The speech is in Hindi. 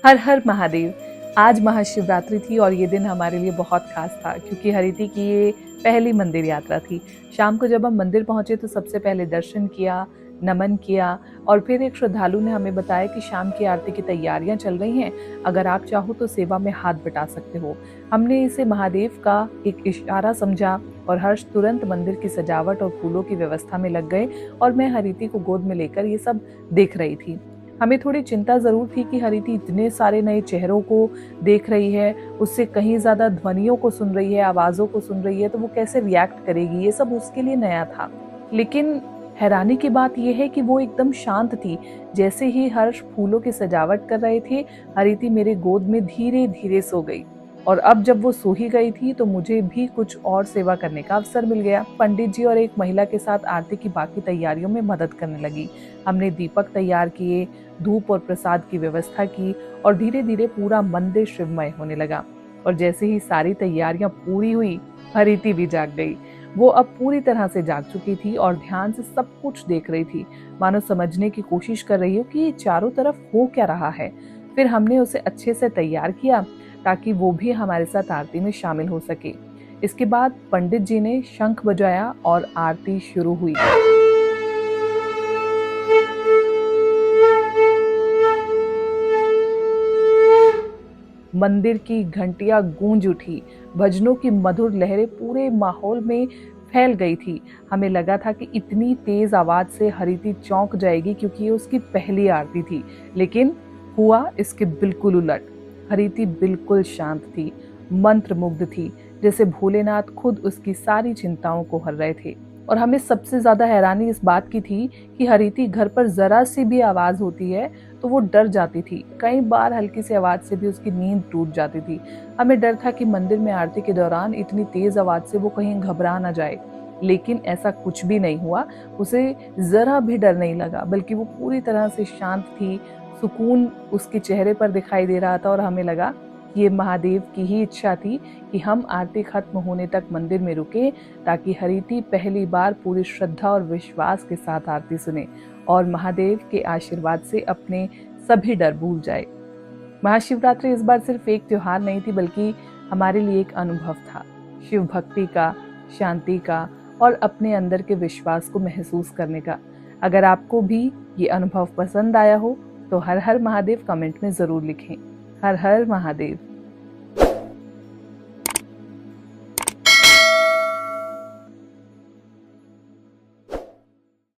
हर हर महादेव। आज महाशिवरात्रि थी और ये दिन हमारे लिए बहुत खास था क्योंकि हरिति की ये पहली मंदिर यात्रा थी। शाम को जब हम मंदिर पहुंचे तो सबसे पहले दर्शन किया, नमन किया और फिर एक श्रद्धालु ने हमें बताया कि शाम की आरती की तैयारियां चल रही हैं, अगर आप चाहो तो सेवा में हाथ बटा सकते हो। हमने इसे महादेव का एक इशारा समझा और हर्ष तुरंत मंदिर की सजावट और फूलों की व्यवस्था में लग गए और मैं हरिति को गोद में लेकर ये सब देख रही थी। हमें थोड़ी चिंता ज़रूर थी कि हरिति इतने सारे नए चेहरों को देख रही है, उससे कहीं ज़्यादा ध्वनियों को सुन रही है, आवाज़ों को सुन रही है, तो वो कैसे रिएक्ट करेगी, ये सब उसके लिए नया था। लेकिन हैरानी की बात यह है कि वो एकदम शांत थी। जैसे ही हर्ष फूलों की सजावट कर रहे थे, हरिति मेरे गोद में धीरे-धीरे सो गई। और अब जब वो सो ही गई थी तो मुझे भी कुछ और सेवा करने का अवसर मिल गया। पंडित जी और एक महिला के साथ आरती की बाकी तैयारियों में मदद करने लगी। हमने दीपक तैयार किए, धूप और प्रसाद की व्यवस्था की और धीरे धीरे पूरा मंदिर शिवमय होने लगा। और जैसे ही सारी तैयारियां पूरी हुई, हरिति भी जाग गई। वो अब पूरी तरह से जाग चुकी थी और ध्यान से सब कुछ देख रही थी, मानो समझने की कोशिश कर रही हो कि ये चारों तरफ हो क्या रहा है। फिर हमने उसे अच्छे से तैयार किया ताकि वो भी हमारे साथ आरती में शामिल हो सके। इसके बाद पंडित जी ने शंख बजाया और आरती शुरू हुई। मंदिर की घंटियां गूंज उठी, भजनों की मधुर लहरें पूरे माहौल में फैल गई थी। हमें लगा था कि इतनी तेज आवाज से हरिति चौंक जाएगी क्योंकि ये उसकी पहली आरती थी, लेकिन हुआ इसके बिल्कुल उलट। हरिति बिल्कुल शांत थी, मंत्रमुग्ध थी, जैसे भोलेनाथ खुद उसकी सारी चिंताओं को हर रहे थे। और हमें सबसे ज्यादा हैरानी इस बात की थी कि हरिति घर पर जरा सी भी आवाज होती है तो वो डर जाती थी। कई बार हल्की सी आवाज से भी उसकी नींद टूट जाती थी। हमें डर था कि मंदिर में आरती के दौरान इतनी तेज आवाज से वो कहीं घबरा ना जाए, लेकिन ऐसा कुछ भी नहीं हुआ। उसे जरा भी डर नहीं लगा, बल्कि वो पूरी तरह से शांत थी। सुकून उसके चेहरे पर दिखाई दे रहा था और हमें लगा ये महादेव की ही इच्छा थी कि हम आरती खत्म होने तक मंदिर में रुके ताकि हरिति पहली बार पूरी श्रद्धा और विश्वास के साथ आरती सुने और महादेव के आशीर्वाद से अपने सभी डर भूल जाए। महाशिवरात्रि इस बार सिर्फ एक त्योहार नहीं थी, बल्कि हमारे लिए एक अनुभव था, शिव भक्ति का, शांति का और अपने अंदर के विश्वास को महसूस करने का। अगर आपको भी ये अनुभव पसंद आया हो तो हर हर महादेव कमेंट में जरूर लिखें। हर हर महादेव।